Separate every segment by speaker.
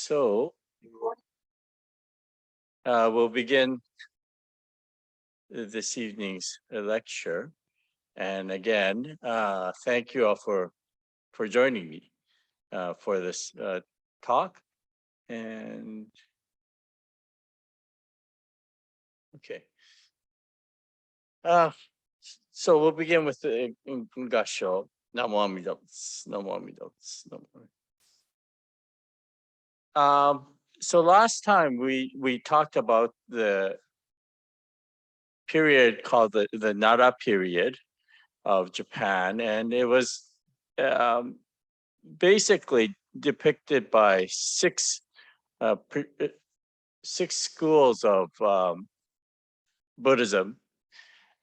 Speaker 1: So we'll begin this evening's lecture. And again, thank you all for joining me for this talk. And okay. So we'll begin with the Gasho. Namo Amida Butsu, Namo Amida Butsu, Namo Amida. So last time we talked about the period called the Nara period of Japan, and it was basically depicted by six schools of Buddhism,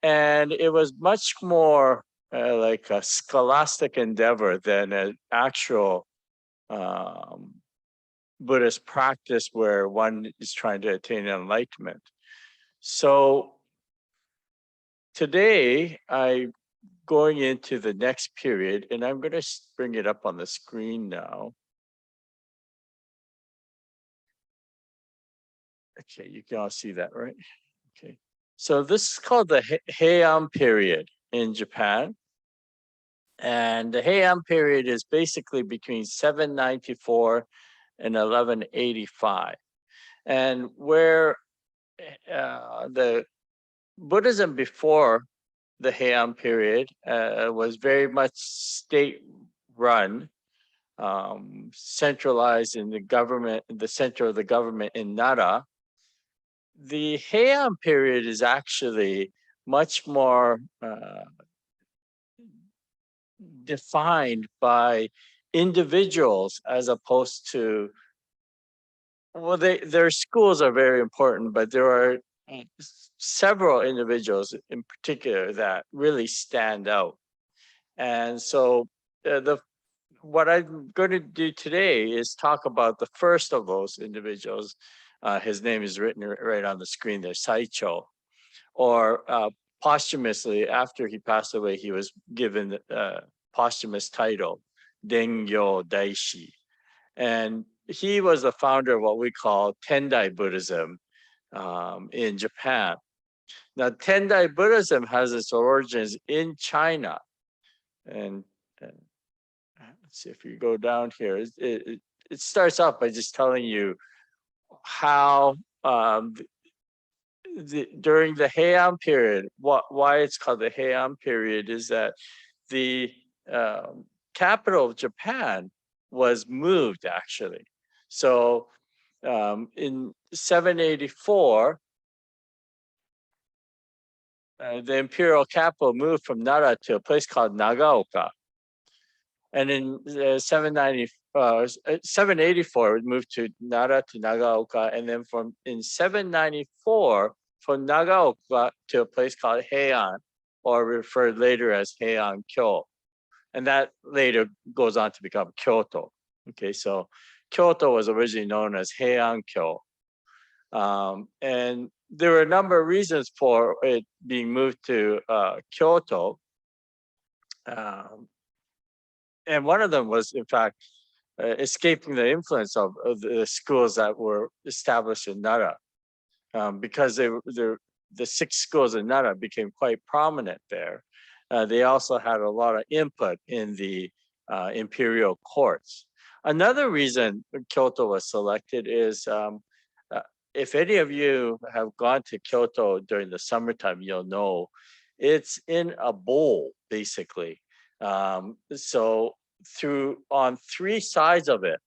Speaker 1: and it was much more like a scholastic endeavor than an actual Buddhist practice where one is trying to attain enlightenment. So today I'm going into the next period, and I'm going to bring it up on the screen now. Okay, you can all see that, right? Okay. So this is called the Heian period in Japan. And the Heian period is basically between 794 and 1185. And where the Buddhism before the Heian period was very much state-run, centralized in the government, in the center of the government in Nara. The Heian period is actually much more defined by individuals as opposed to, well, their schools are very important, but there are several individuals in particular that really stand out. And so what I'm going to do today is talk about the first of those individuals. His name is written right on the screen there, Saicho. Or posthumously, after he passed away, he was given the posthumous title, Dengyo Daishi. And he was the founder of what we call Tendai Buddhism in Japan. Now, Tendai Buddhism has its origins in China. And let's see if you go down here, it starts off by just telling you how during the Heian period, why it's called the Heian period is that the capital of Japan was moved actually. So in 784, the imperial capital moved from Nara to a place called Nagaoka. And in 784, it moved to Nara to Nagaoka. And then in 794, from Nagaoka to a place called Heian, or referred later as Heian Kyo. And that later goes on to become Kyoto. Okay, so Kyoto was originally known as Heian Kyo. And there were a number of reasons for it being moved to Kyoto. And one of them was, in fact, escaping the influence of the schools that were established in Nara, because the six schools in Nara became quite prominent there. They also had a lot of input in the imperial courts. Another reason Kyoto was selected is if any of you have gone to Kyoto during the summertime, you'll know it's in a bowl, basically. So on three sides of it,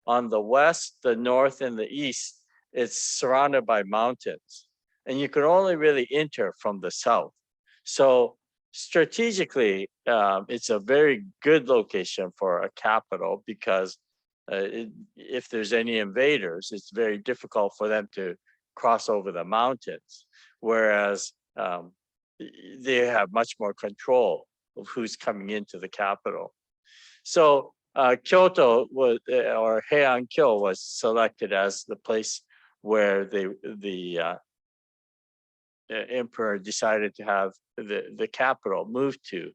Speaker 1: on the west, the north, and the east, it's surrounded by mountains. And you can only really enter from the south. So strategically, it's a very good location for a capital because if there's any invaders, it's very difficult for them to cross over the mountains. Whereas they have much more control of who's coming into the capital. So Kyoto was, or Heian Kyo was selected as the place where the emperor decided to have the capital moved to.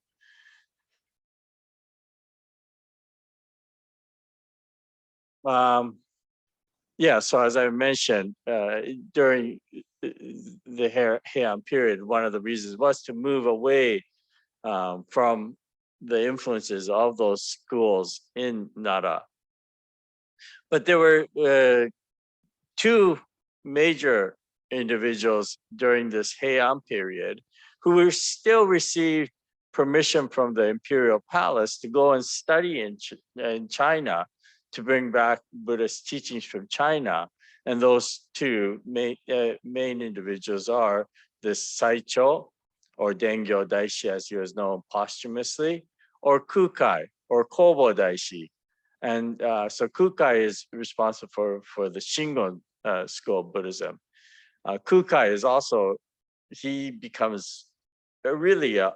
Speaker 1: Yeah, so as I mentioned, during the Heian period, one of the reasons was to move away from the influences of those schools in Nara. But there were two major individuals during this Heian period who were still received permission from the imperial palace to go and study in China, to bring back Buddhist teachings from China. And those two main individuals are this Saicho, or Dengyo Daishi as he was known posthumously, or Kukai, or Kobo Daishi. And so Kukai is responsible for the Shingon school of Buddhism. Kukai is also, he becomes really a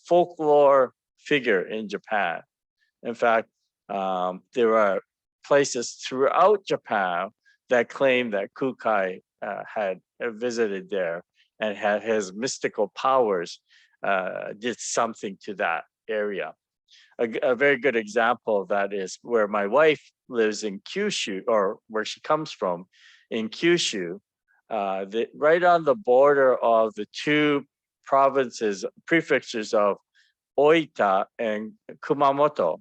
Speaker 1: folklore figure in Japan. In fact, there are places throughout Japan that claim that Kukai had visited there and had his mystical powers did something to that area. A very good example of that is where my wife lives in Kyushu, or where she comes from in Kyushu, right on the border of the two provinces, prefectures of Oita and Kumamoto.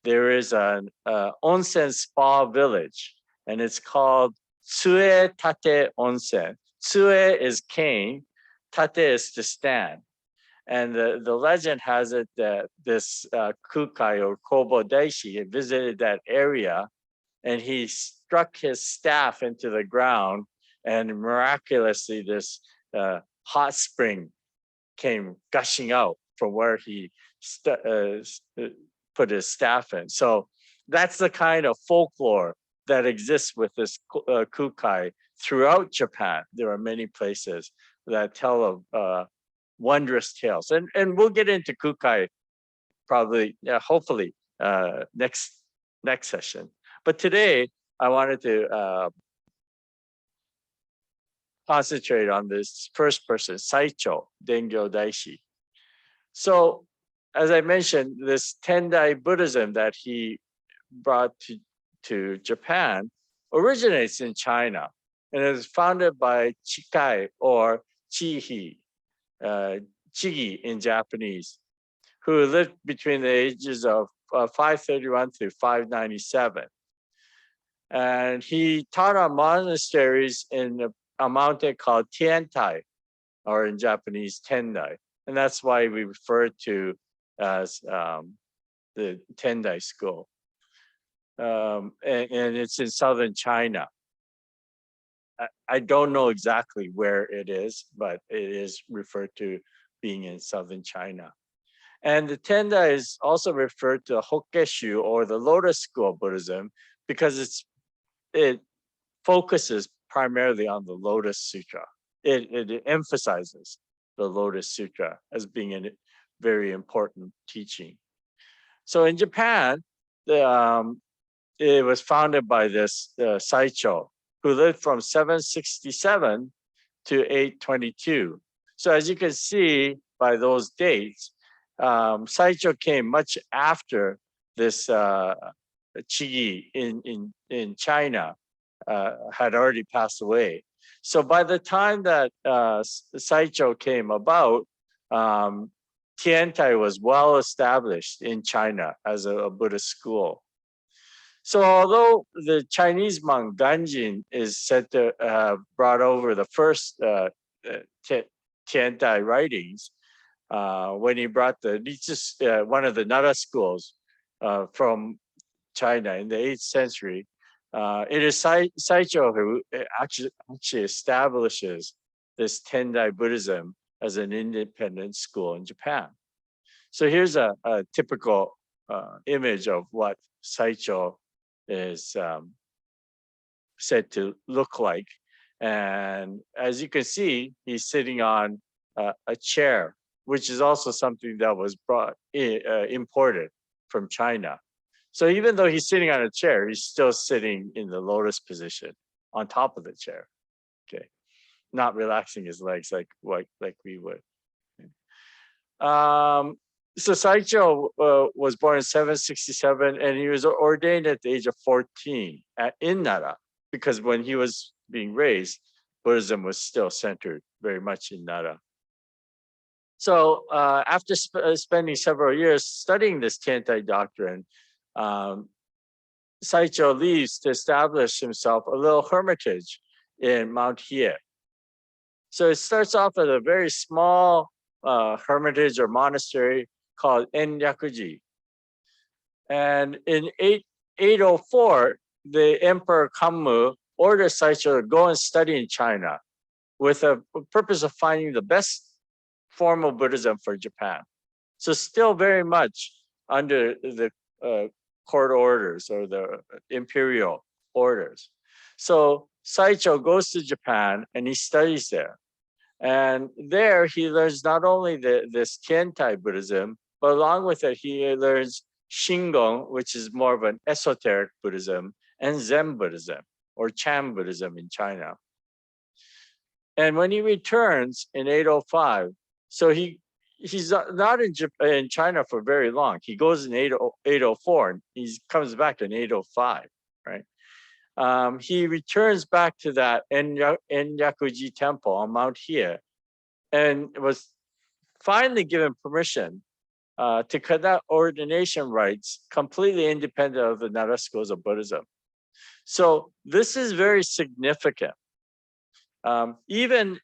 Speaker 1: There is an onsen spa village, and it's called Tsue Tate Onsen. Tsue is cane, tate is to stand. And the legend has it that this Kukai, or Kobo Daishi, had visited that area, and he struck his staff into the ground, and miraculously this hot spring came gushing out from where he put his staff in. So that's the kind of folklore that exists with this Kukai throughout Japan. There are many places that tell of wondrous tales, and we'll get into Kukai probably, hopefully, next session. But today I wanted to concentrate on this first person, Saicho, Dengyo Daishi. So, as I mentioned, this Tendai Buddhism that he brought to Japan originates in China, and it was founded by Chikai, or Chihi, Chigi in Japanese, who lived between the ages of 531 to 597. And he taught on monasteries in a mountain called Tiantai, or in Japanese, Tendai. And that's why we refer to as the Tendai school. And it's in southern China. I don't know exactly where it is, but it is referred to being in southern China. And the Tendai is also referred to Hokkeshu, or the Lotus School of Buddhism, because it focuses primarily on the Lotus Sutra. It emphasizes the Lotus Sutra as being a very important teaching. So in Japan, it was founded by this Saicho, who lived from 767 to 822. So as you can see by those dates, Saicho came much after this Chigi in China had already passed away. So by the time that Saicho came about, Tiantai was well established in China as a Buddhist school. So although the Chinese monk Ganjin is said to have brought over the first Tiantai writings, when he brought one of the Nara schools from China in the 8th century, it is Saicho who actually establishes this Tendai Buddhism as an independent school in Japan. So here's a typical image of what Saicho is said to look like. And as you can see, he's sitting on a chair, which is also something that was imported from China. So even though he's sitting on a chair, he's still sitting in the lotus position on top of the chair. Okay, not relaxing his legs like we would. So Saicho was born in 767, and he was ordained at the age of 14 in Nara. because when he was being raised, Buddhism was still centered very much in Nara. So after spending several years studying this Tiantai doctrine, Saicho leaves to establish himself a little hermitage in Mount Hiei. So it starts off at a very small hermitage or monastery called Enryakuji. And in 804, the Emperor Kanmu ordered Saicho to go and study in China with a purpose of finding the best form of Buddhism for Japan. So still very much under the court orders or the imperial orders. So Saicho goes to Japan and he studies there. And there he learns not only this Tiantai Buddhism, but along with it, he learns Shingon, which is more of an esoteric Buddhism, and Zen Buddhism, or Chan Buddhism in China. And when he returns in 805, so he's not in China for very long. He goes in 804 and he comes back in 805, right? He returns back to that Enryakuji temple on Mount Hiei and was finally given permission to conduct ordination rites completely independent of the Nara schools of Buddhism. So this is very significant. Even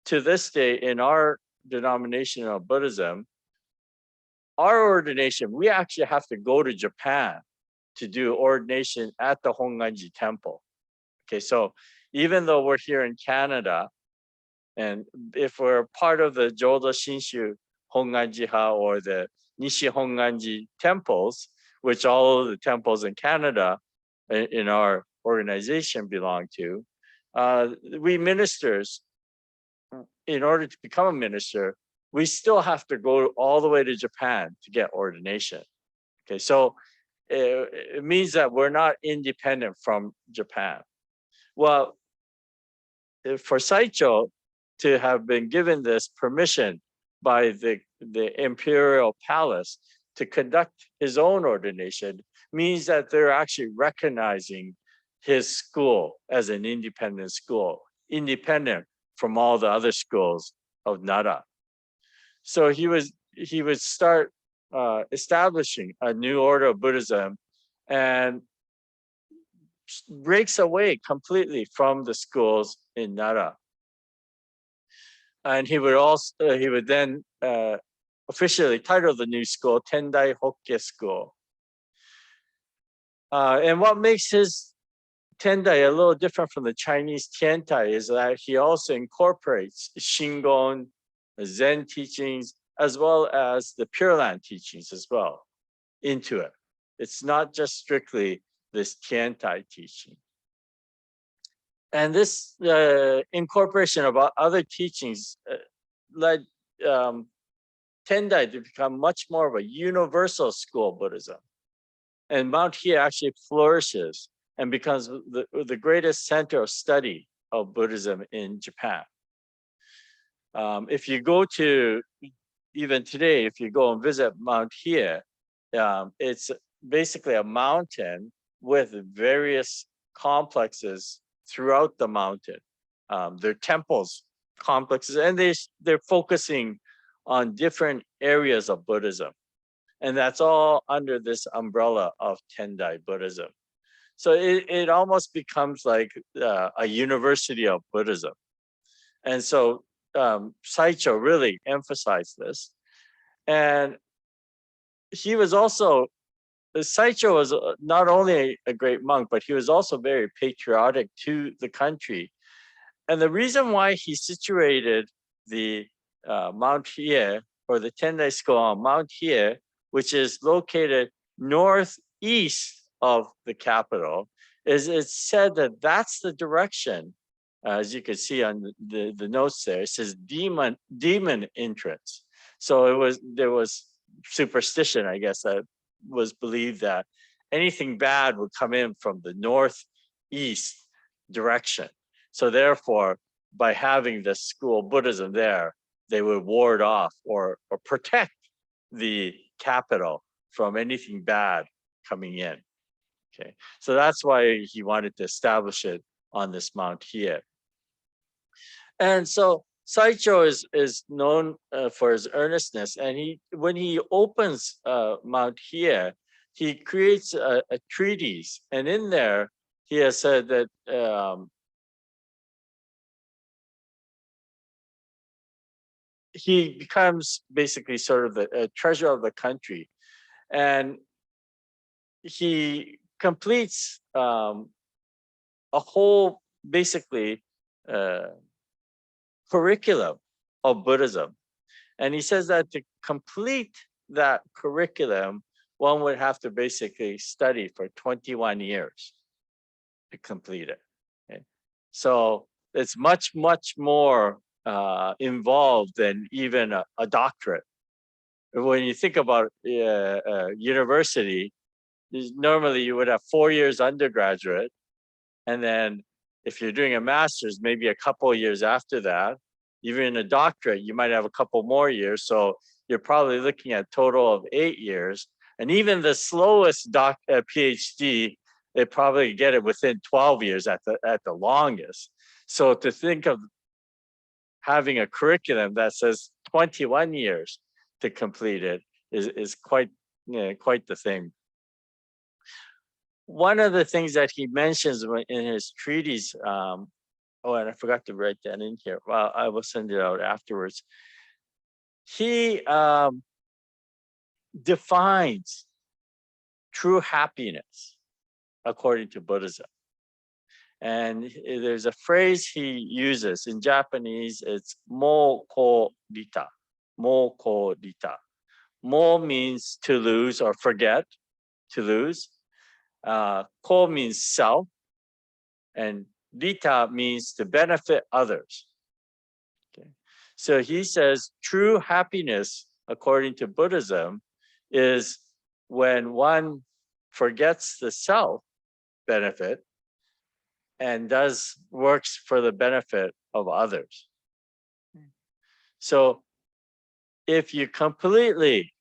Speaker 1: to this day in our denomination of Buddhism, our ordination, we actually have to go to Japan to do ordination at the Honganji temple. Okay, so even though we're here in Canada, and if we're part of the Jodo Shinshu Honganji-ha or the Nishi Honganji temples, which all of the temples in Canada in our organization belong to, we ministers, in order to become a minister, we still have to go all the way to Japan to get ordination. Okay, so it means that we're not independent from Japan. Well, for Saicho to have been given this permission by the imperial palace to conduct his own ordination means that they're actually recognizing his school as an independent school, independent from all the other schools of Nara. So he would start establishing a new order of Buddhism and breaks away completely from the schools in Nara. And he would then officially title the new school Tendai Hokke School. And what makes his Tendai a little different from the Chinese Tiantai is that he also incorporates Shingon, Zen teachings, as well as the Pure Land teachings as well into it. It's not just strictly this Tiantai teaching. And this incorporation of other teachings led Tendai to become much more of a universal school of Buddhism. And Mount Hiei actually flourishes and becomes the greatest center of study of Buddhism in Japan. If you go to, even today, if you go and visit Mount Hiei, it's basically a mountain with various complexes throughout the mountain. They're temples, complexes, and they're focusing on different areas of Buddhism. And that's all under this umbrella of Tendai Buddhism. So it almost becomes like a university of Buddhism. And so Saicho really emphasized this. And he was also, Saicho was not only a great monk, but he was also very patriotic to the country. And the reason why he situated the Mount Hiei, or the Tendai school on Mount Hiei, which is located northeast of the capital, is it's said that that's the direction, as you can see on the notes there, it says demon entrance. So there was superstition, I guess, that was believed that anything bad would come in from the northeast direction. So therefore, by having the school of Buddhism there, they would ward off or protect the capital from anything bad coming in. Okay, so that's why he wanted to establish it on this Mount Hiei. And so Saicho is known for his earnestness, and when he opens Mount Hiei, he creates a treatise, and in there he has said that he becomes basically sort of the treasure of the country, and he completes a whole basically uh, curriculum of Buddhism. And he says that to complete that curriculum, one would have to basically study for 21 years to complete it. Okay? So it's much, much more involved than even a doctorate. When you think about university, normally you would have 4 years undergraduate, and then if you're doing a master's, maybe a couple of years after that. Even a doctorate, you might have a couple more years. So you're probably looking at a total of 8 years. And even the slowest PhD, they probably get it within 12 years at the longest. So to think of having a curriculum that says 21 years to complete it is quite, quite the thing. One of the things that he mentions in his treatise, oh, and I forgot to write that in here. Well, I will send it out afterwards. He defines true happiness according to Buddhism. And there's a phrase he uses in Japanese, it's mo ko rita. Mo ko rita. Mo means to lose or forget, to lose. Ko means self, and rita means to benefit others. Okay. So he says true happiness, according to Buddhism, is when one forgets the self benefit and does works for the benefit of others. So if you completely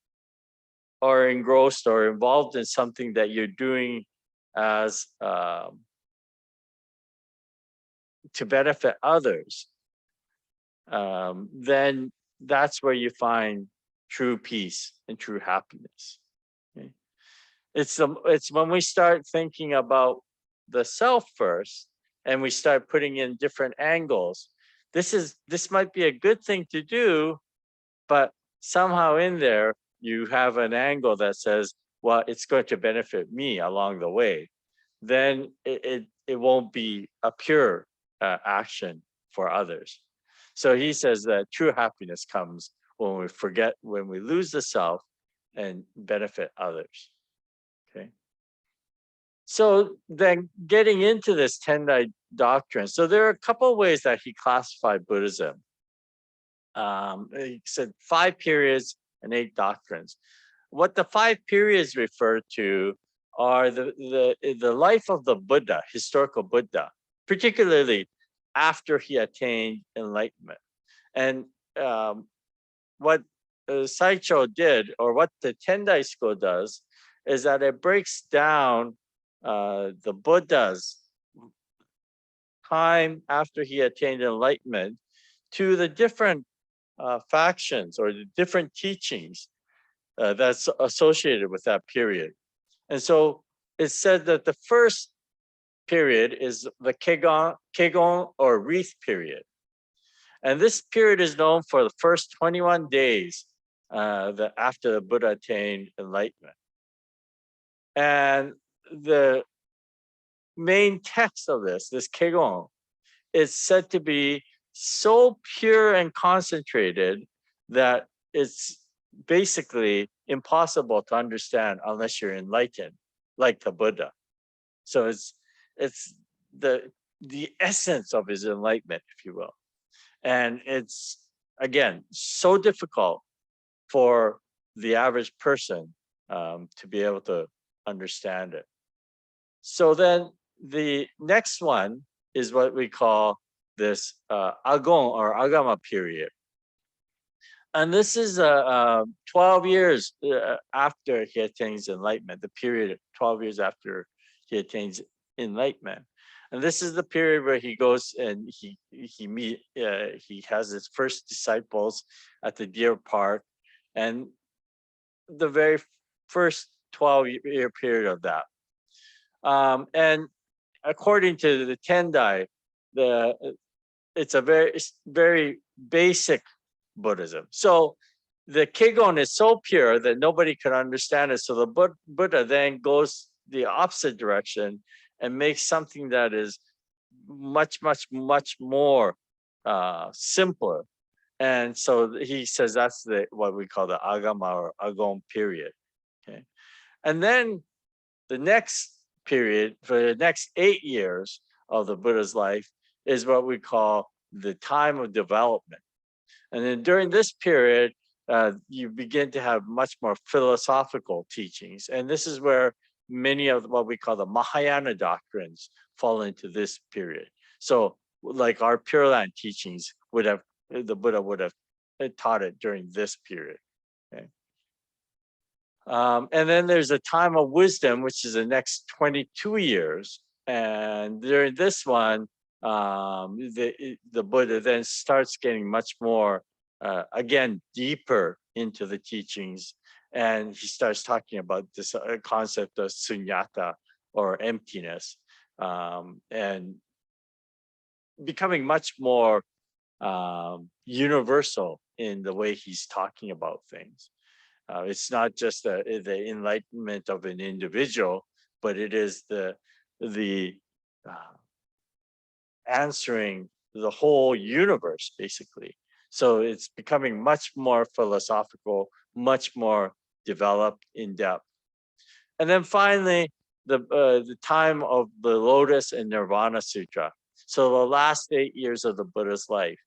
Speaker 1: are engrossed or involved in something that you're doing as to benefit others, then that's where you find true peace and true happiness. Okay? It's when we start thinking about the self first, and we start putting in different angles. This might be a good thing to do, but somehow in there you have an angle that says, well, it's going to benefit me along the way. Then it won't be a pure action for others. So he says that true happiness comes when we lose the self and benefit others. Okay. So then getting into this Tendai doctrine, so there are a couple of ways that he classified Buddhism. He said 5 periods and 8 doctrines. What the 5 periods refer to are the life of the Buddha, historical Buddha, particularly after he attained enlightenment. And what Saicho did, or what the Tendai school does, is that it breaks down the Buddha's time after he attained enlightenment to the different factions or the different teachings that's associated with that period. And so it's said that the first period is the Kegon or wreath period. And this period is known for the first 21 days after the Buddha attained enlightenment. And the main text of this Kegon, is said to be so pure and concentrated that it's basically impossible to understand unless you're enlightened, like the Buddha. So it's the essence of his enlightenment, if you will. And it's, again, so difficult for the average person to be able to understand it. So then the next one is what we call this Agon or Agama period. And this is 12 years after he attains enlightenment, the period 12 years after he attains enlightenment. And this is the period where he goes and he has his first disciples at the Deer Park, and the very first 12-year period of that. And according to the Tendai, it's a very basic Buddhism. So the Kegon is so pure that nobody could understand it. So the Buddha then goes the opposite direction and makes something that is much more simpler. And so he says that's what we call the Agama or Agon period. Okay, and then the next period for the next 8 years of the Buddha's life is what we call the time of development. And then during this period, you begin to have much more philosophical teachings. And this is where many of what we call the Mahayana doctrines fall into this period. So like our Pure Land teachings the Buddha would have taught it during this period. Okay. And then there's a time of wisdom, which is the next 22 years. And during this one, the Buddha then starts getting much more, again, deeper into the teachings. And he starts talking about this concept of sunyata or emptiness, and becoming much more universal in the way he's talking about things. It's not just the enlightenment of an individual, but it is the answering the whole universe, basically. So it's becoming much more philosophical, much more developed, in depth. And then finally, the time of the Lotus and Nirvana Sutra. So the last 8 years of the Buddha's life.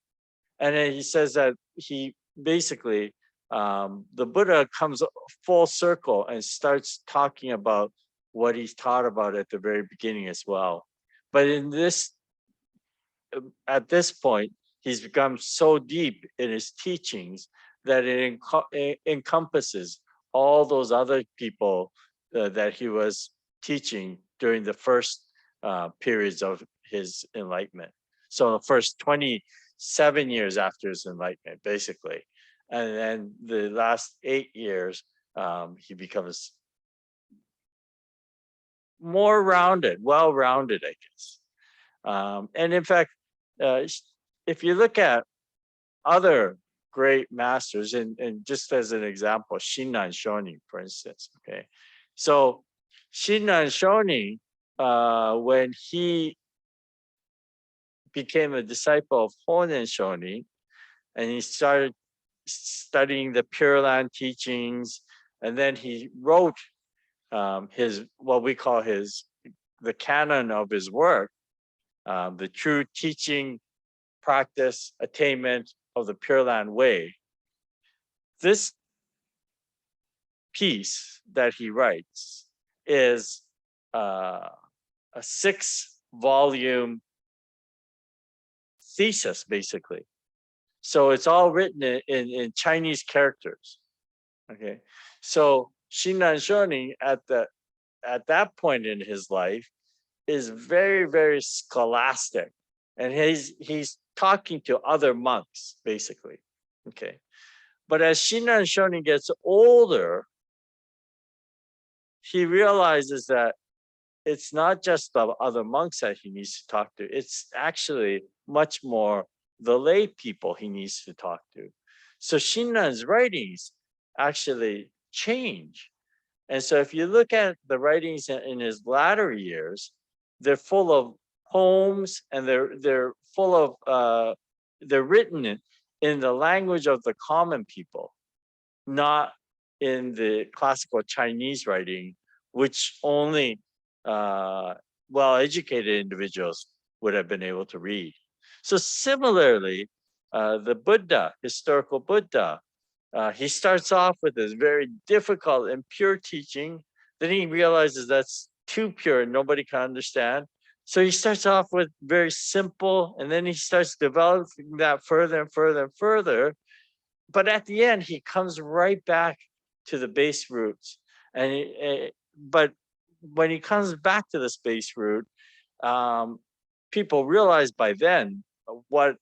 Speaker 1: And then he says that he basically, the Buddha comes full circle and starts talking about what he's taught about at the very beginning as well. But at this point, he's become so deep in his teachings that it encompasses all those other people that he was teaching during the first periods of his enlightenment. So the first 27 years after his enlightenment, basically. And then the last 8 years, he becomes more rounded, well-rounded, I guess. And in fact, if you look at other great masters, and just as an example, Shinran Shonin, for instance, okay? So Shinran Shonin, when he became a disciple of Honen Shonin, and he started studying the Pure Land teachings, and then he wrote what we call the canon of his work, the true teaching, practice, attainment of the Pure Land way. This piece that he writes is a 6-volume thesis, basically. So it's all written in Chinese characters. Okay, so Shinran Shonin at that point in his life is very, very scholastic, and he's talking to other monks, basically. Okay, but as Shinran Shonin gets older, he realizes that it's not just the other monks that he needs to talk to. It's actually much more the lay people he needs to talk to. So Shinran's writings actually change. And so if you look at the writings in his latter years, they're full of poems, and they're full of they're written in the language of the common people, not in the classical Chinese writing, which only well-educated individuals would have been able to read. So similarly, the Buddha, historical Buddha, he starts off with this very difficult and pure teaching. Then he realizes that's too pure and nobody can understand. So he starts off with very simple, and then he starts developing that further and further and further. But at the end, he comes right back to the base roots. But when he comes back to the space route, people realize by then what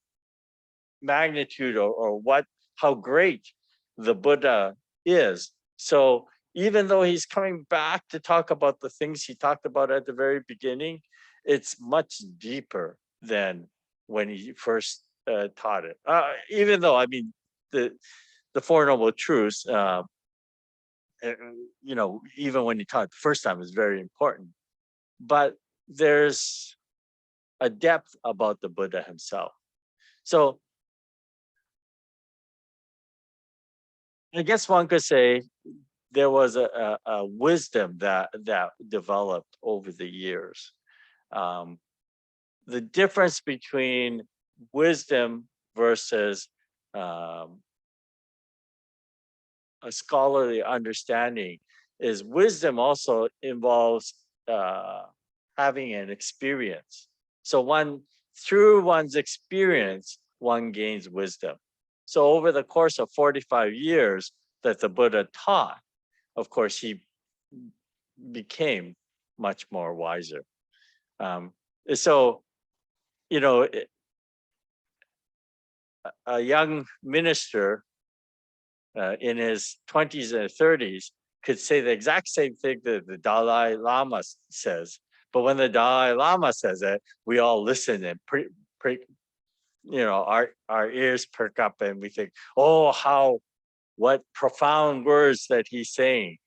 Speaker 1: magnitude or what how great the Buddha is. So even though he's coming back to talk about the things he talked about at the very beginning, it's much deeper than when he first taught it. Even though, I mean, the Four Noble Truths, even when he taught it the first time, is very important. But there's a depth about the Buddha himself. So I guess one could say there was a wisdom that developed over the years. Um, the difference between wisdom versus um, a scholarly understanding is wisdom also involves having an experience. So through one's experience, one gains wisdom. So over the course of 45 years that the Buddha taught, of course, he became much more wiser. So, a young minister in his 20s and 30s could say the exact same thing that the Dalai Lama says. But when the Dalai Lama says it, we all listen and our ears perk up and we think, oh, what profound words that he's saying.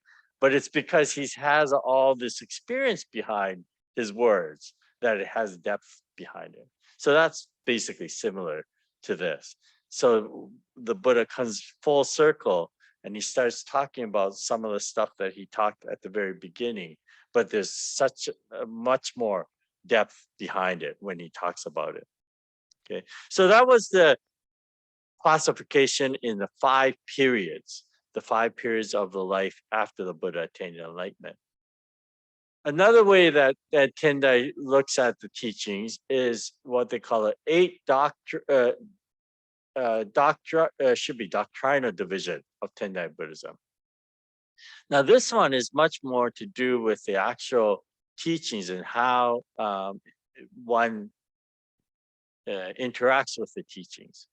Speaker 1: But it's because he has all this experience behind his words that it has depth behind it. So that's basically similar to this. So the Buddha comes full circle and he starts talking about some of the stuff that he talked at the very beginning, but there's such a much more depth behind it when he talks about it. Okay, so that was the classification in the 5 periods, the 5 periods of the life after the Buddha attained enlightenment. Another way that Tendai looks at the teachings is what they call an should be doctrinal division of Tendai Buddhism. Now, this one is much more to do with the actual teachings and how one interacts with the teachings.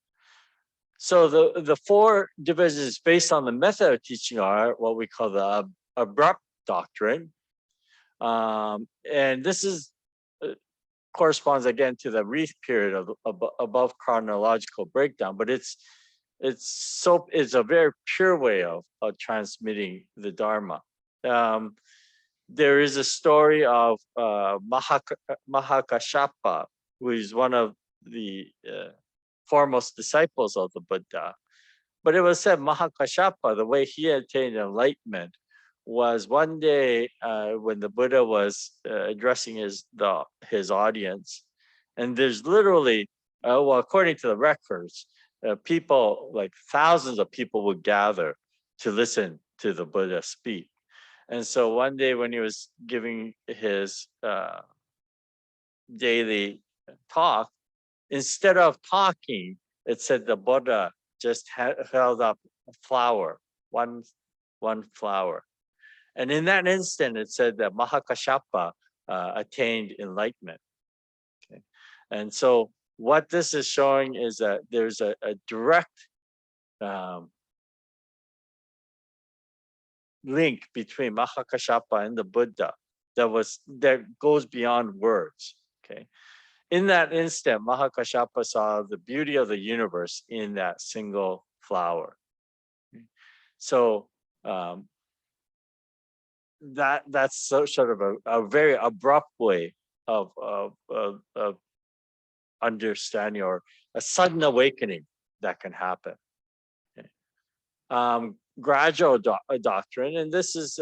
Speaker 1: So the 4 divisions based on the method of teaching are what we call the abrupt doctrine. And this is corresponds again to the wreath period of above chronological breakdown, but it's a very pure way of transmitting the Dharma. There is a story of Mahakashapa, who is one of the foremost disciples of the Buddha. But it was said Mahakashapa, the way he attained enlightenment, was one day when the Buddha was addressing his audience, and there's literally, according to the records, people, like thousands of people, would gather to listen to the Buddha speak. And so one day when he was giving his daily talk, instead of talking, it said the Buddha just held up a flower, one flower. And in that instant, it said that Mahakashapa attained enlightenment. Okay? And so what this is showing is that there's a direct link between Mahakashapa and the Buddha that goes beyond words. Okay. In that instant, Mahakashapa saw the beauty of the universe in that single flower. So that's sort of a very abrupt way of understanding, or a sudden awakening that can happen. Okay. Gradual doctrine, and this is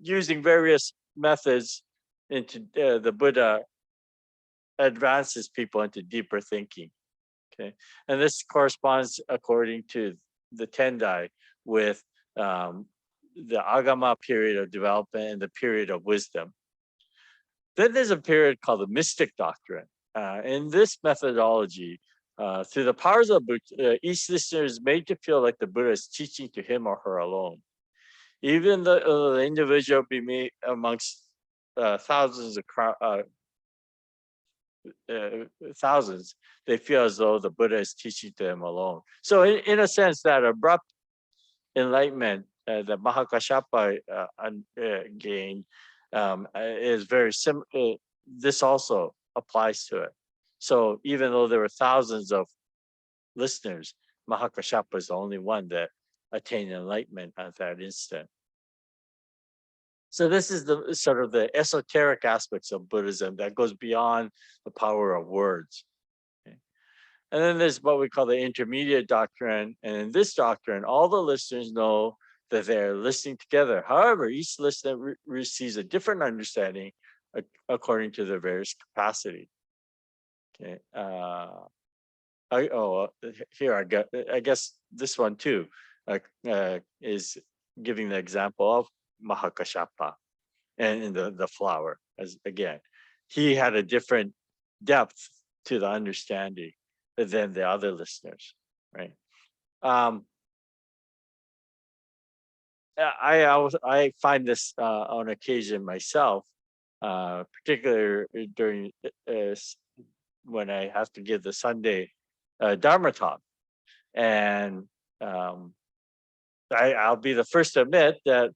Speaker 1: using various methods into the Buddha advances people into deeper thinking. Okay, and this corresponds, according to the Tendai, with the Agama period of development and the period of wisdom. Then there's a period called the mystic doctrine. In this methodology, through the powers of Buddha, each listener is made to feel like the Buddha is teaching to him or her alone. Even the individual be made amongst thousands of thousands, they feel as though the Buddha is teaching to them alone. So in a sense, that abrupt enlightenment that Mahakashapa gained is very similar. This also applies to it. So even though there were thousands of listeners, Mahakashapa is the only one that attained enlightenment at that instant. So this is the sort of the esoteric aspects of Buddhism that goes beyond the power of words. Okay. And then there's what we call the intermediate doctrine. And in this doctrine, all the listeners know that they're listening together. However, each listener receives a different understanding according to their various capacity. Okay. I guess this one too is giving the example of Mahakashapa and in the flower. As again, he had a different depth to the understanding than the other listeners, right? I find this on occasion myself, particularly during when I have to give the Sunday Dharma talk, and I'll be the first to admit that,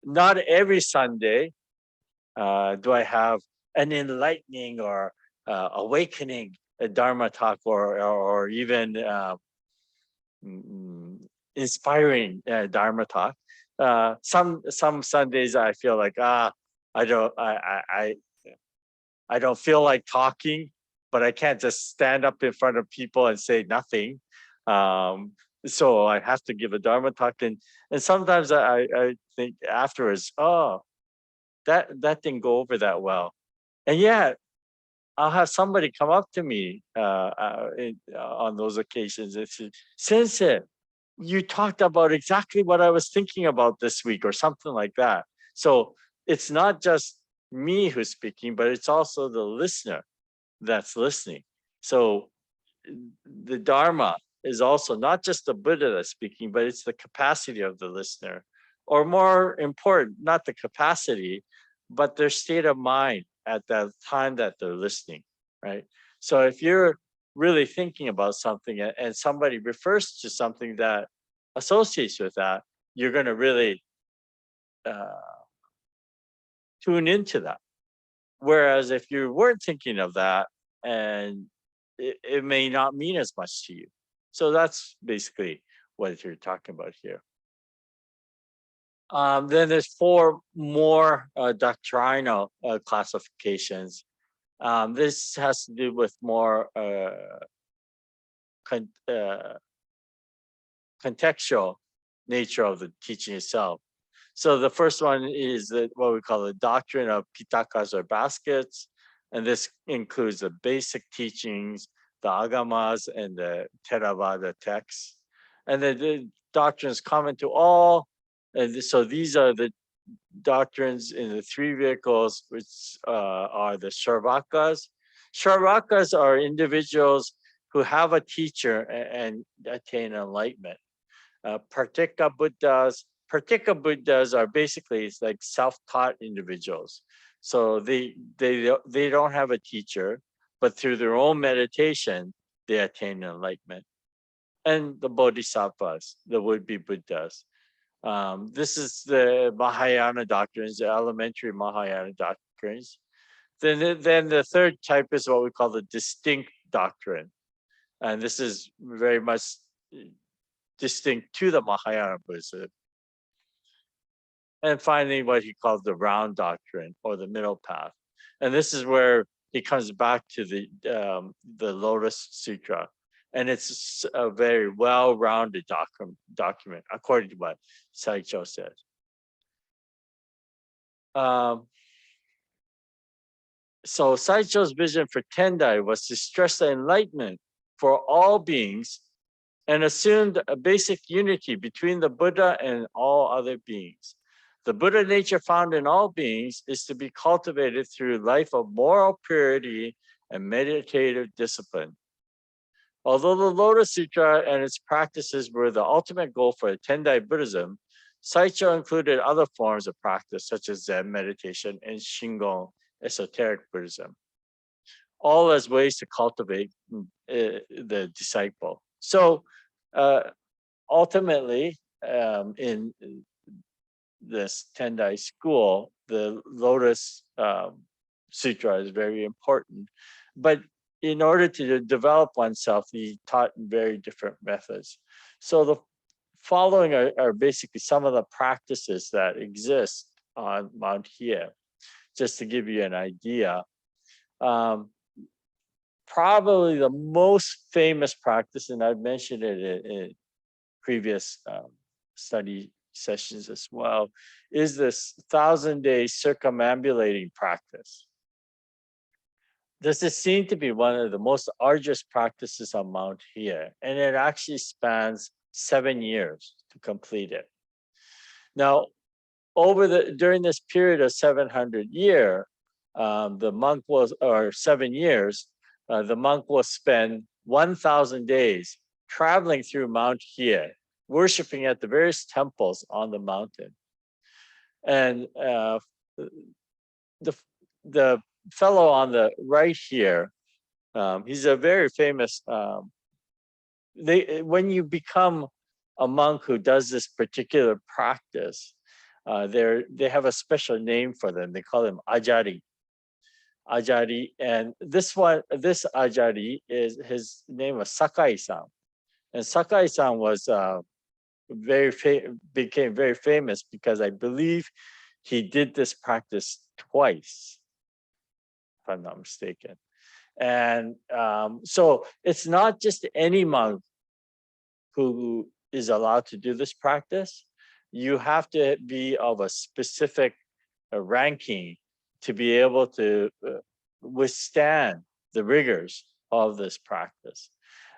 Speaker 1: not every Sunday do I have an enlightening or awakening Dharma talk or even inspiring Dharma talk. Some Sundays I feel like I don't feel like talking, but I can't just stand up in front of people and say nothing. So I have to give a Dharma talk, and sometimes I think afterwards, that didn't go over that well, and yet I'll have somebody come up to me on those occasions and say, "Sensei, you talked about exactly what I was thinking about this week," or something like that. So it's not just me who's speaking, but it's also the listener that's listening. So the Dharma is also not just the Buddha that's speaking, but it's the capacity of the listener, or more important, not the capacity, but their state of mind at that time that they're listening, right? So if you're really thinking about something and somebody refers to something that associates with that, you're going to really tune into that. Whereas if you weren't thinking of that, and it may not mean as much to you. So that's basically what you're talking about here. Then there's 4 more doctrinal classifications. This has to do with more contextual nature of the teaching itself. So the first one is what we call the doctrine of pitakas or baskets. And this includes the basic teachings, the agamas, and the Theravada texts. And the doctrines common to all. And so these are the doctrines in the 3 vehicles, which are the Shravakas. Shravakas are individuals who have a teacher and attain enlightenment. Partika Buddhas are basically like self-taught individuals. So they don't have a teacher, but through their own meditation, they attain enlightenment. And the Bodhisattvas, the would-be Buddhas. This is the Mahayana doctrines, the elementary Mahayana doctrines. Then the third type is what we call the distinct doctrine. And this is very much distinct to the Mahayana Buddhism. And finally, what he calls the round doctrine or the middle path. And this is where he comes back to the Lotus Sutra. And it's a very well-rounded document, according to what Saicho says. So Saicho's vision for Tendai was to stress the enlightenment for all beings and assumed a basic unity between the Buddha and all other beings. The Buddha nature found in all beings is to be cultivated through life of moral purity and meditative discipline. Although the Lotus Sutra and its practices were the ultimate goal for Tendai Buddhism, Saicho included other forms of practice such as Zen meditation and Shingon esoteric Buddhism, all as ways to cultivate the disciple. So ultimately, in this Tendai school, the Lotus Sutra is very important. But in order to develop oneself, he taught in very different methods. So the following are basically some of the practices that exist on Mount Hiei, just to give you an idea. Probably the most famous practice, and I've mentioned it in previous study sessions as well, is this 1,000-day circumambulating practice. This is seen to be one of the most arduous practices on Mount Hiei, and it actually spans 7 years to complete it. Now, during this period of 700 years, the monk was, or 7 years, the monk will spend 1,000 days traveling through Mount Hiei, worshiping at the various temples on the mountain. And the fellow on the right here, he's a very famous, when you become a monk who does this particular practice, they have a special name for them. They call them ajari. Ajari, and this ajari is, his name was Sakai-san, and Sakai-san was became very famous because I believe he did this practice twice, if I'm not mistaken. And so it's not just any monk who is allowed to do this practice. You have to be of a specific ranking to be able to withstand the rigors of this practice.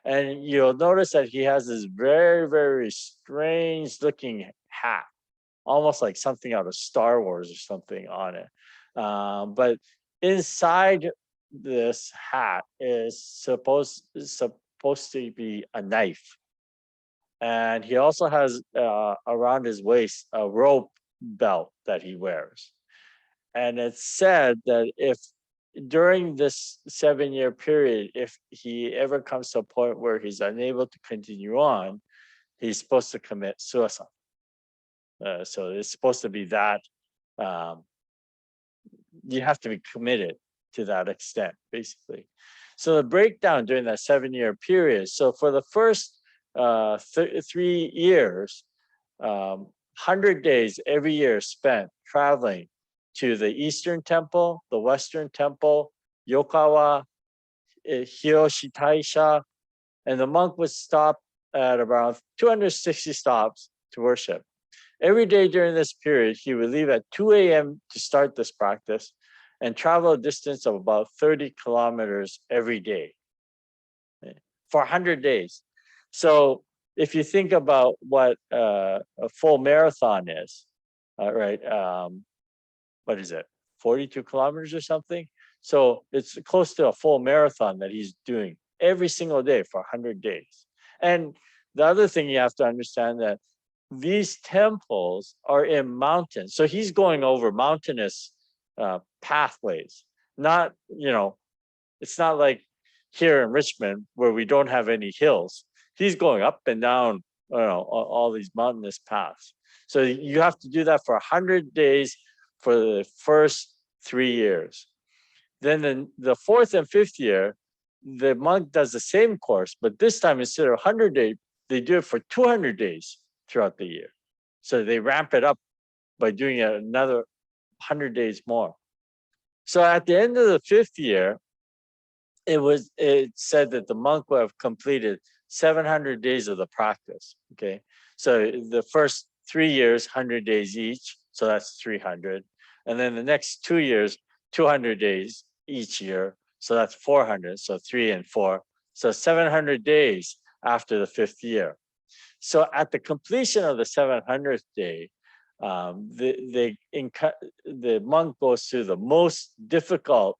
Speaker 1: And you'll notice that he has this very, very strange looking hat, almost like something out of Star Wars or something on it. But inside this hat is supposed to be a knife. And he also has around his waist a rope belt that he wears. And it's said that if during this 7-year period, if he ever comes to a point where he's unable to continue on, he's supposed to commit suicide. So it's supposed to be that you have to be committed to that extent, basically. So the breakdown during that 7-year period. So for the first 3 years, 100 days every year spent traveling to the Eastern Temple, the Western Temple, Yokawa, Hiyoshi Taisha, and the monk would stop at around 260 stops to worship. Every day during this period, he would leave at 2 a.m. to start this practice and travel a distance of about 30 kilometers every day for 100 days. So if you think about what a full marathon is, right? What is it? 42 kilometers or something? So it's close to a full marathon that he's doing every single day for 100 days. And the other thing you have to understand that these temples are in mountains. So he's going over mountainous pathways, not, it's not like here in Richmond where we don't have any hills. He's going up and down, all these mountainous paths. So you have to do that for 100 days for the first 3 years. Then in the 4th and 5th year, the monk does the same course, but this time instead of 100 days, they do it for 200 days throughout the year. So they ramp it up by doing it another 100 days more. So at the end of the 5th year, it said that the monk will have completed 700 days of the practice. Okay, so the first 3 years, 100 days each, so that's 300, and then the next 2 years, 200 days each year, so that's 400. So 3 and 4, so 700 days after the 5th year. So at the completion of the 700th day, the monk goes through the most difficult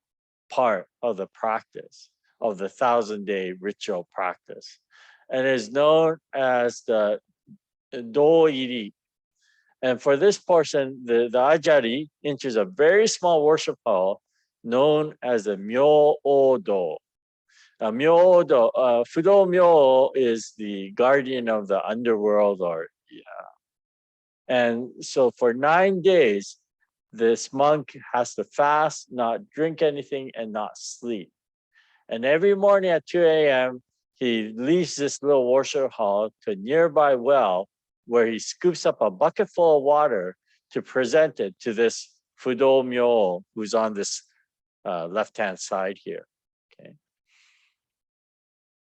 Speaker 1: part of the practice of the 1,000-day ritual practice, and is known as the Do-iri. And for this portion, the Ajari enters a very small worship hall known as the Myo-do. Myo-do, Fudo Myo is the guardian of the underworld, or and so for 9 days, this monk has to fast, not drink anything, and not sleep. And every morning at 2 a.m., he leaves this little worship hall to a nearby well where he scoops up a bucket full of water to present it to this Fudo Myo who's on this left-hand side here. Okay.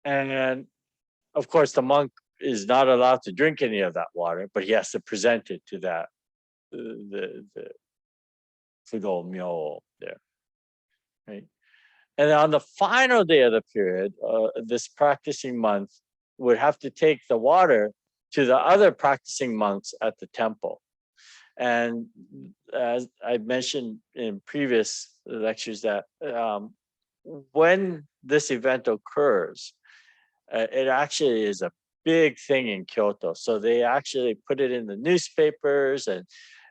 Speaker 1: And of course, the monk is not allowed to drink any of that water, but he has to present it to that the Fudo Myo there, right? And on the final day of the period, this practicing monk would have to take the water to the other practicing monks at the temple. And as I mentioned in previous lectures, that when this event occurs, it actually is a big thing in Kyoto. So they actually put it in the newspapers,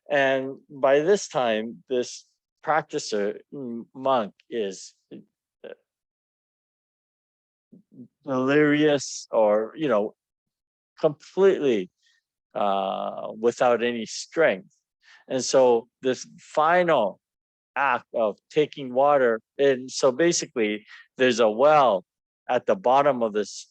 Speaker 1: and by this time, this practicer monk is delirious, or completely without any strength. And so this final act of taking water, and so basically there's a well at the bottom of this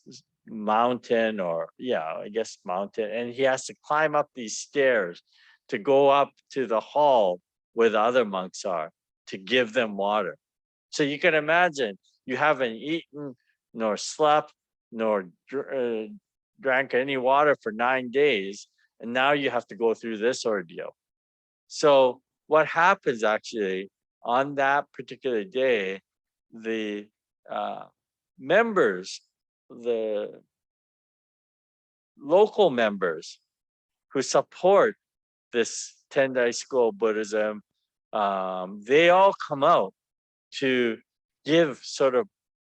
Speaker 1: mountain, or I guess mountain, and he has to climb up these stairs to go up to the hall where the other monks are to give them water. So you can imagine, you haven't eaten nor slept nor drank any water for 9 days, and now you have to go through this ordeal. So what happens actually on that particular day, the members, the local members who support this Tendai school of Buddhism, they all come out to give sort of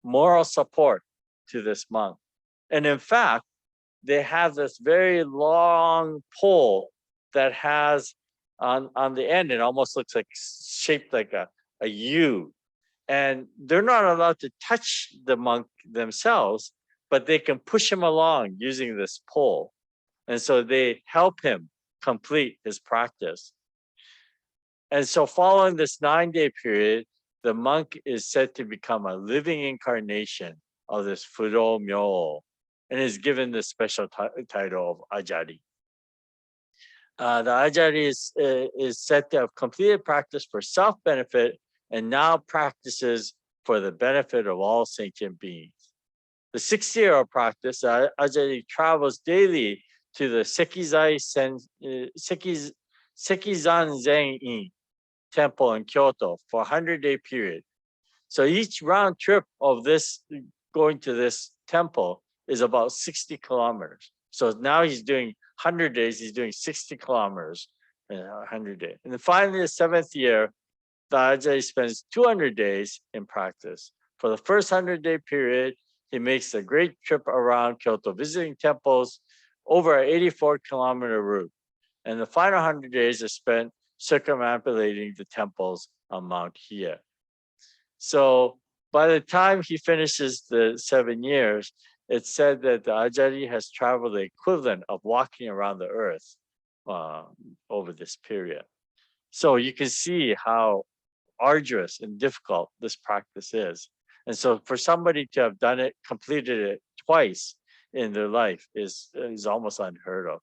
Speaker 1: moral support to this monk. And in fact, they have this very long pole that has on the end, it almost looks like shaped like a U. And they're not allowed to touch the monk themselves, but they can push him along using this pole. And so they help him complete his practice. And so following this 9-day period, the monk is said to become a living incarnation of this Fudo Myo, and is given the special title of Ajari. The Ajari is said to have completed practice for self-benefit and now practices for the benefit of all sentient beings. The 6-year practice, Ajari travels daily to the Sekizan Zen-in temple in Kyoto for a 100-day period. So each round trip of this, going to this temple, is about 60 kilometers. So now he's doing 100 days, he's doing 60 kilometers in 100 days. And then finally, the 7th year, the Ajari spends 200 days in practice. For the first 100-day period, he makes a great trip around Kyoto, visiting temples over an 84-kilometer route. And the final 100 days are spent circumambulating the temples on Mount Hiei. So by the time he finishes the 7 years, it's said that the Ajari has traveled the equivalent of walking around the earth over this period. So you can see how arduous and difficult this practice is. And so for somebody to have done it, completed it twice in their life is almost unheard of.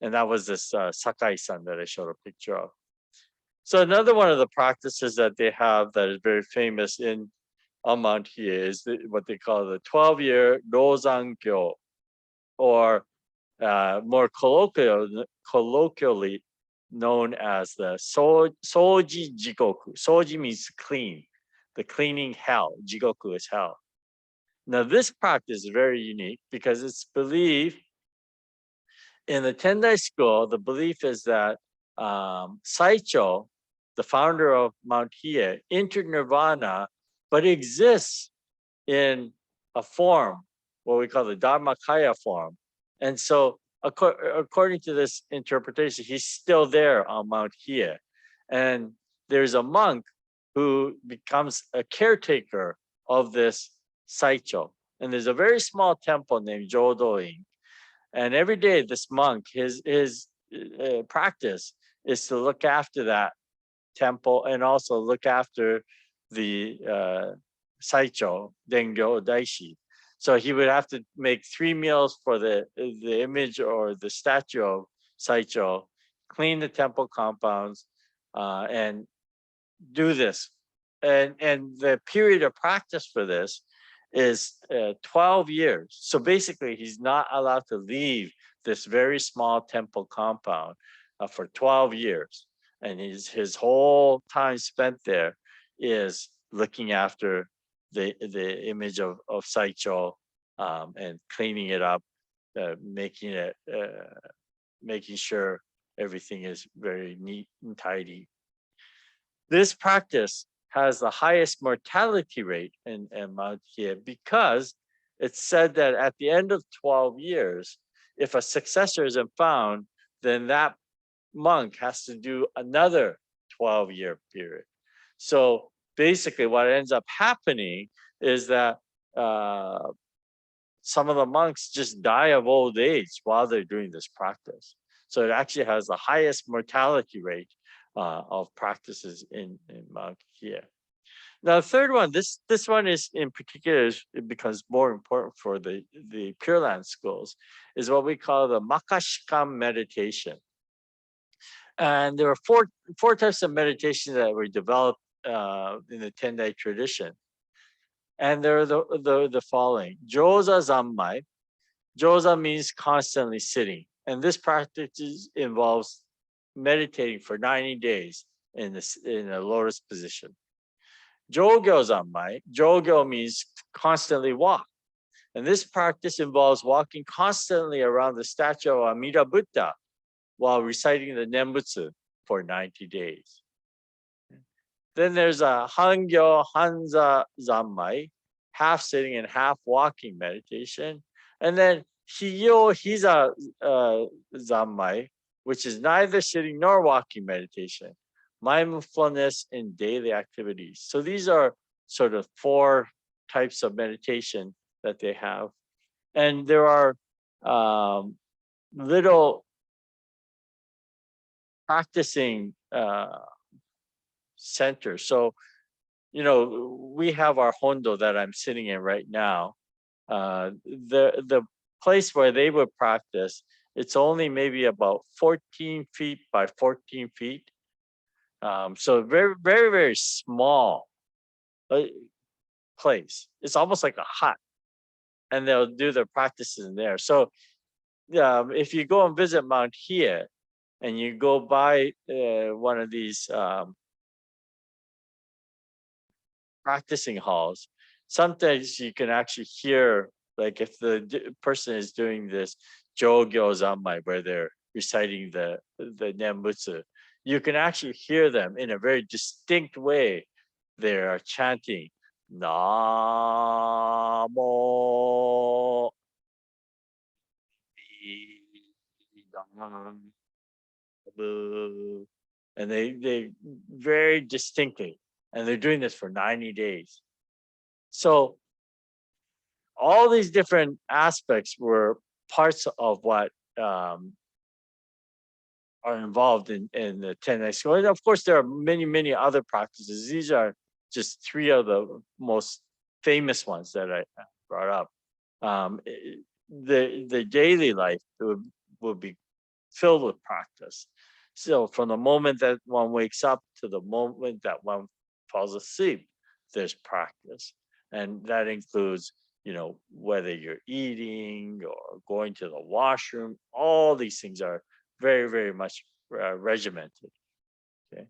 Speaker 1: And that was this Sakai-san that I showed a picture of. So another one of the practices that they have that is very famous on Mount Hiei is what they call the 12-year Rozan-kyo, or more colloquially known as the Soji Jigoku. Soji means clean, the cleaning hell. Jigoku is hell. Now this practice is very unique because it's believed in the Tendai school. The belief is that Saicho, the founder of Mount Hiei, entered nirvana, but exists in a form, what we call the Dharmakaya form. And so according to this interpretation, he's still there on Mount Hiei. And there's a monk who becomes a caretaker of this Saicho. And there's a very small temple named Jodo-in. And every day, this monk, his practice is to look after that temple and also look after the Saicho, Dengyo Daishi. So he would have to make 3 meals for the image or the statue of Saicho, clean the temple compounds, and do this. And the period of practice for this is 12 years. So basically, he's not allowed to leave this very small temple compound for 12 years. And his whole time spent there is looking after the image of Saicho, and cleaning it up, making it making sure everything is very neat and tidy. This practice has the highest mortality rate in Mount Hiei because it's said that at the end of 12 years, if a successor isn't found, then that monk has to do another 12-year period. So basically, what ends up happening is that some of the monks just die of old age while they're doing this practice. So it actually has the highest mortality rate of practices in Mount Hiei. Now, the third one, this one is in particular, it becomes more important for the Pure Land schools, is what we call the Makashikam meditation. And there are four types of meditation that were developed in the Tendai tradition. And they're the following. Joza Zammai. Joza means constantly sitting. And this practice involves meditating for 90 days in a lotus position. Jogyo Zammai. Jogyo means constantly walk. And this practice involves walking constantly around the statue of Amida Buddha while reciting the Nembutsu for 90 days. Then there's a Hangyo Hanza Zammai, half sitting and half walking meditation. And then Hiyo Hiza Zammai, which is neither sitting nor walking meditation, mindfulness in daily activities. So these are sort of 4 types of meditation that they have. And there are little practicing centers. So, we have our Hondo that I'm sitting in right now. The place where they would practice, it's only maybe about 14 feet by 14 feet. So very, very, very small place. It's almost like a hut, and they'll do their practices in there. So if you go and visit Mount Hiei and you go by one of these practicing halls, sometimes you can actually hear, like if the person is doing this Jogyo Zammai where they're reciting the Nembutsu, you can actually hear them in a very distinct way. They are chanting Namo and they very distinctly, and they're doing this for 90 days. So all these different aspects were parts of what are involved in the Tendai school. And of course, there are many, many other practices. These are just 3 of the most famous ones that I brought up. The daily life would be filled with practice. So from the moment that one wakes up to the moment that one falls asleep, there's practice. And that includes, whether you're eating or going to the washroom, all these things are very, very much regimented. Okay.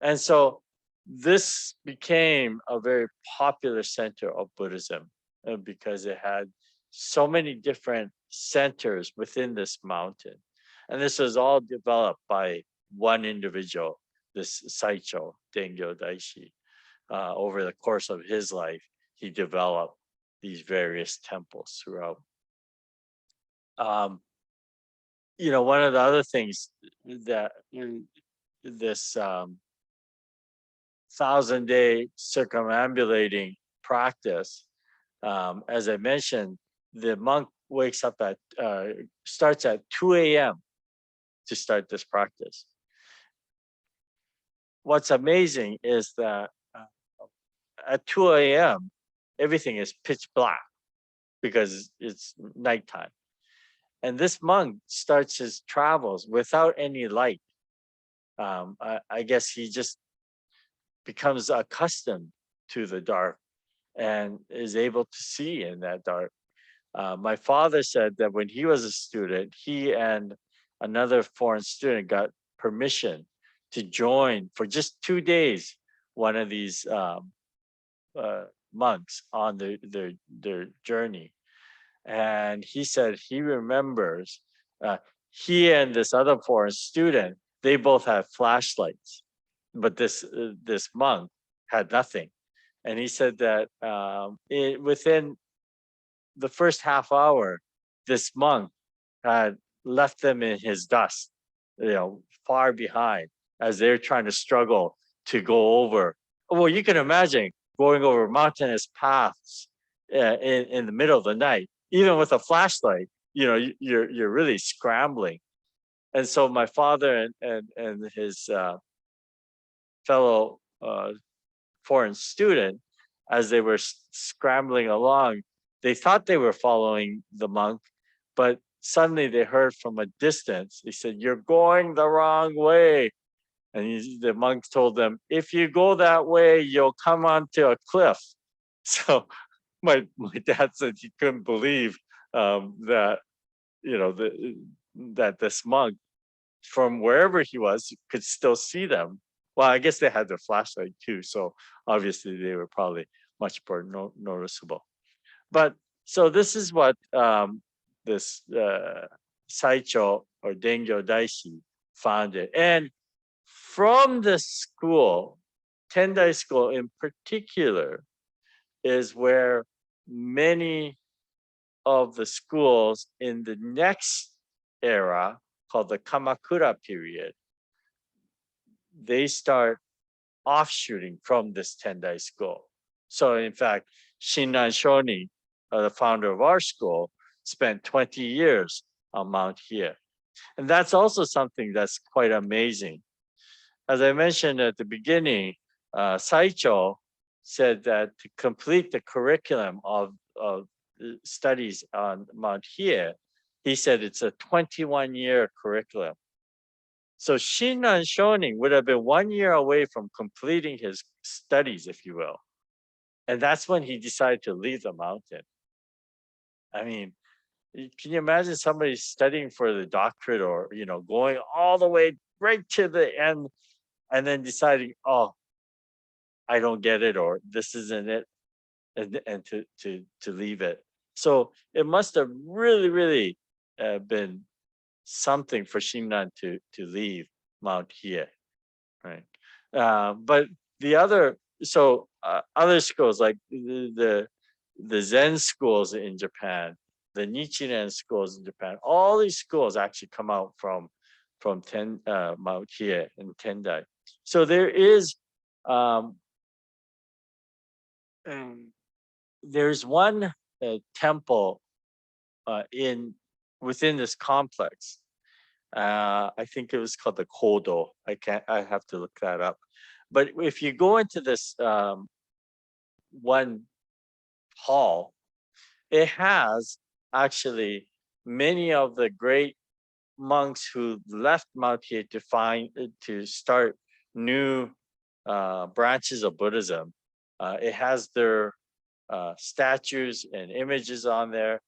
Speaker 1: And so this became a very popular center of Buddhism because it had so many different centers within this mountain. And this was all developed by one individual, this Saicho, Dengyo Daishi. Over the course of his life, he developed these various temples throughout. one of the other things that this 1,000-day circumambulating practice, as I mentioned, the monk wakes up at starts at 2 a.m. to start this practice. What's amazing is that at 2 a.m. everything is pitch black because it's nighttime. And this monk starts his travels without any light. I guess he just becomes accustomed to the dark and is able to see in that dark. My father said that when he was a student, he and another foreign student got permission to join for just 2 days one of these monks on their journey. And he said he remembers he and this other foreign student, they both had flashlights, but this monk had nothing. And he said that within the first half hour, this monk had left them in his dust, far behind, as they're trying to struggle to go over. Well, you can imagine going over mountainous paths in the middle of the night, even with a flashlight. You're really scrambling. And so my father and his fellow foreign student, as they were scrambling along, they thought they were following the monk, but suddenly they heard from a distance. He said, "You're going the wrong way." And the monk told them, "If you go that way, you'll come onto a cliff." So my dad said he couldn't believe that that this monk, from wherever he was, could still see them. Well, I guess they had their flashlight too, so obviously they were probably much more noticeable. But so this is what this Saicho or Dengyo Daishi founded. And from the school, Tendai School in particular, is where many of the schools in the next era, called the Kamakura period, they start offshooting from this Tendai School. So in fact, Shinran Shoni, the founder of our school, spent 20 years on Mount Hiei. And that's also something that's quite amazing. As I mentioned at the beginning, Saicho said that to complete the curriculum of studies on Mount Hiei, he said it's a 21-year curriculum. So Shinran Shonin would have been 1 year away from completing his studies, if you will. And that's when he decided to leave the mountain. I mean, can you imagine somebody studying for the doctorate or, going all the way right to the end and then deciding, oh, I don't get it, or this isn't it, and to leave it. So it must have really, really been something for Shinran to leave Mount Hiei, right? But the other other schools like the Zen schools in Japan, the Nichiren schools in Japan, all these schools actually come out from Mount Hiei and Tendai. So there is there's one temple within this complex. I think it was called the Kodo. I have to look that up. But if you go into this one hall, it has actually many of the great monks who left Mount Hiei to start new branches of Buddhism. It has their statues and images on there.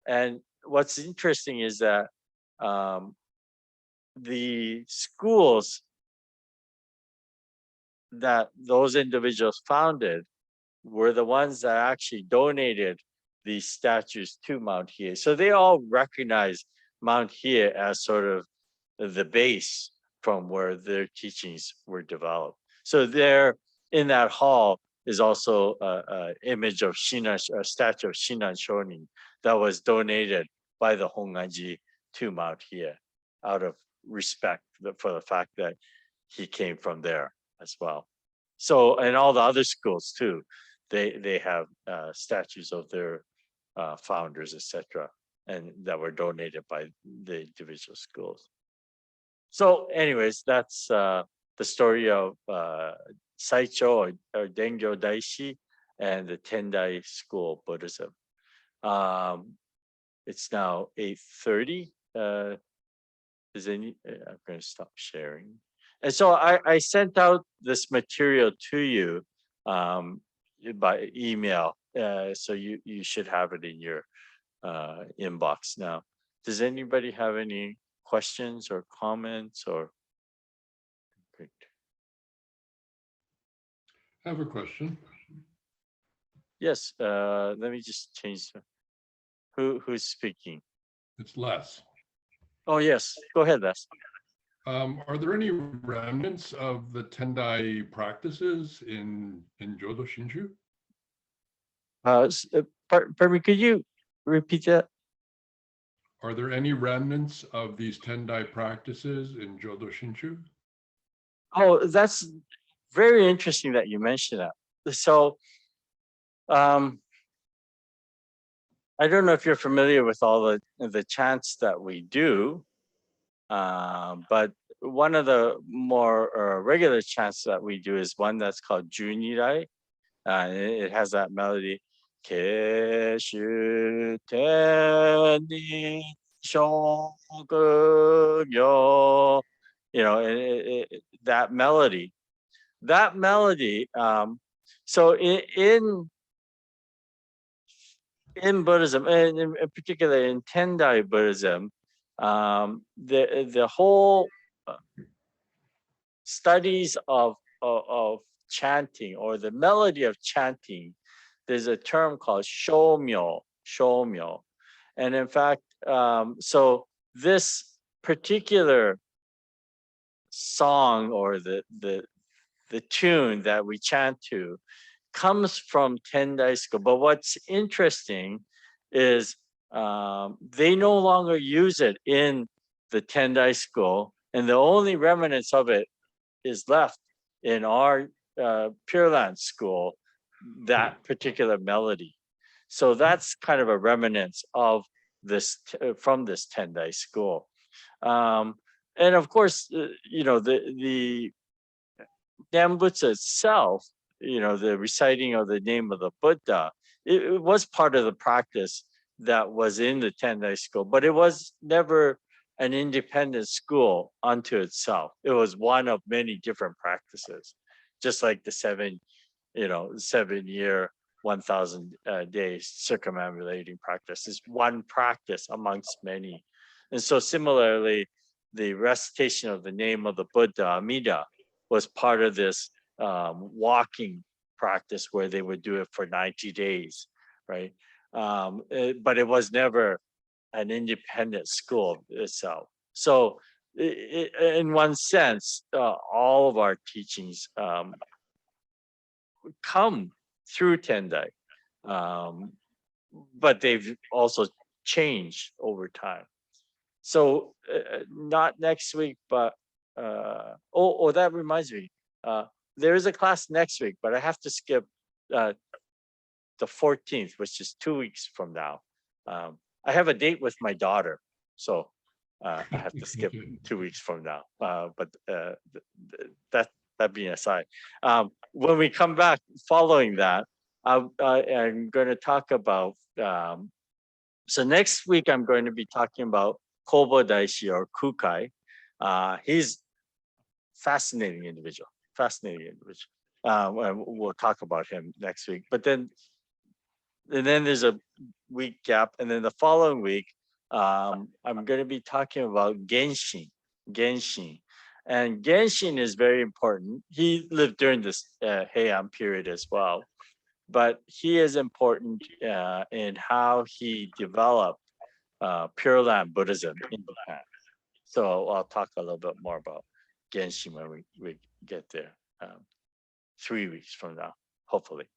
Speaker 1: And what's interesting is that the schools that those individuals founded were the ones that actually donated these statues to Mount Hiei. So they all recognize Mount Hiei as sort of the base from where their teachings were developed. So there in that hall is also an image of a statue of Shinran Shonin that was donated by the Honganji to Mount Hiei. out of respect for the fact that he came from there as well. So, and all the other schools too, they have statues of their founders, etc., and that were donated by the individual schools. So, anyways, that's the story of Saicho or Dengyo Daishi and the Tendai School of Buddhism. It's now 8:30. I'm going to stop sharing. And so I sent out this material to you by email. So you should have it in your inbox now. Does anybody have any questions or comments or? Great.
Speaker 2: I have a question.
Speaker 1: Yes, let me just change. Who's speaking?
Speaker 2: It's Les.
Speaker 1: Oh, yes, go ahead, Les.
Speaker 2: Are there any remnants of the Tendai practices in Jodo Shinshu?
Speaker 1: Pardon me, could you repeat that?
Speaker 2: Are there any remnants of these Tendai practices in Jodo Shinshu?
Speaker 1: Oh, that's very interesting that you mentioned that. So, I don't know if you're familiar with all the chants that we do, but one of the more regular chants that we do is one that's called Junirai. It has that melody. Keshu teni shogu yo. You know, that melody. That melody. So in Buddhism, and in particular in Tendai Buddhism, the whole studies of chanting or the melody of chanting, there's a term called shomyo, shomyo, and in fact, so this particular song or the tune that we chant to comes from Tendai school. But what's interesting is they no longer use it in the Tendai school, and the only remnants of it is left in our Pure Land school, that particular melody. So that's kind of a remnants of this from this Tendai school. And of course, you know, the Nambutsa itself, you know, the reciting of the name of the Buddha, it was part of the practice that was in the Tendai school, but it was never an independent school unto itself. It was one of many different practices, just like the 7-year, 1,000 days circumambulating practice is one practice amongst many. And so similarly, the recitation of the name of the Buddha, Amida, was part of this walking practice where they would do it for 90 days, right? But it was never an independent school itself. So in one sense, all of our teachings come through Tendai, but they've also changed over time. So not next week, but that reminds me. There is a class next week, but I have to skip the 14th, which is 2 weeks from now. I have a date with my daughter, so I have to skip 2 weeks from now. But that being aside, when we come back following that, I'm going to talk about. So next week, I'm going to be talking about Kobo Daishi or Kukai. He's fascinating individual. We'll talk about him next week. But then there's a week gap, and then the following week, I'm going to be talking about Genshin. And Genshin is very important. He lived during this Heian period as well, but he is important in how he developed Pure Land Buddhism in Japan. So I'll talk a little bit more about Genshin when we get there 3 weeks from now, hopefully.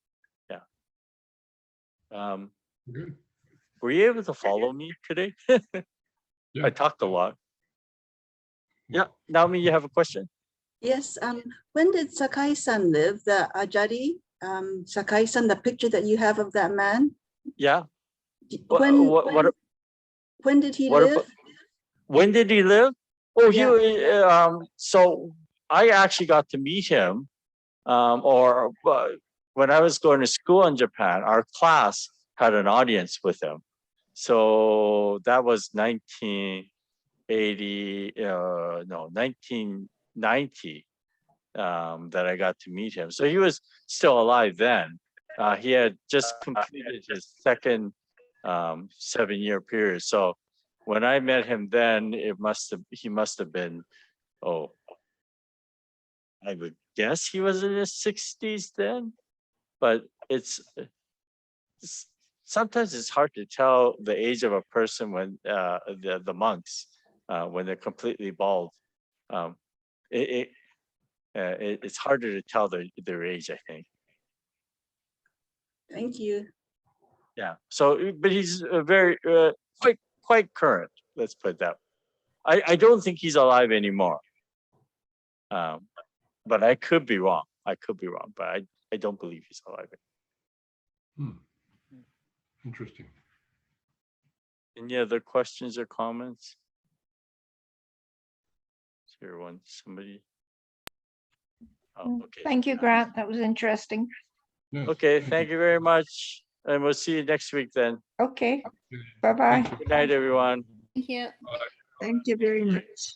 Speaker 1: Yeah.
Speaker 2: Good.
Speaker 1: Were you able to follow me today?
Speaker 2: Yeah.
Speaker 1: I talked a lot. Yeah, Naomi, you have a question?
Speaker 3: Yes, when did Sakai-san live, the Ajari? Sakai-san, the picture that you have of that man?
Speaker 1: Yeah.
Speaker 3: When, when did he
Speaker 1: what
Speaker 3: live?
Speaker 1: about- When did he live? Oh,
Speaker 3: Yeah.
Speaker 1: so I actually got to meet him, when I was going to school in Japan, our class had an audience with him. So that was 1980, no, 1990, that I got to meet him. So he was still alive then. He had just completed his second 7-year period. So when I met him then, he must have been, I would guess he was in his 60s then, but sometimes it's hard to tell the age of a person when the monks when they're completely bald. Um, it's harder to tell their age, I think.
Speaker 3: Thank you.
Speaker 1: Yeah. So, but he's very quite current. Let's put it that way. I don't think he's alive anymore. But I could be wrong. But I don't believe he's alive.
Speaker 2: Interesting.
Speaker 1: Any other questions or comments? Is there somebody? Oh, okay.
Speaker 4: Thank you, Grant. That was interesting.
Speaker 2: Yes,
Speaker 1: Okay, thank you very much. And we'll see you next week then.
Speaker 4: Okay,
Speaker 2: you.
Speaker 4: bye-bye.
Speaker 2: Thank you.
Speaker 1: Good night, everyone.
Speaker 4: Thank you.
Speaker 3: Thank you very much.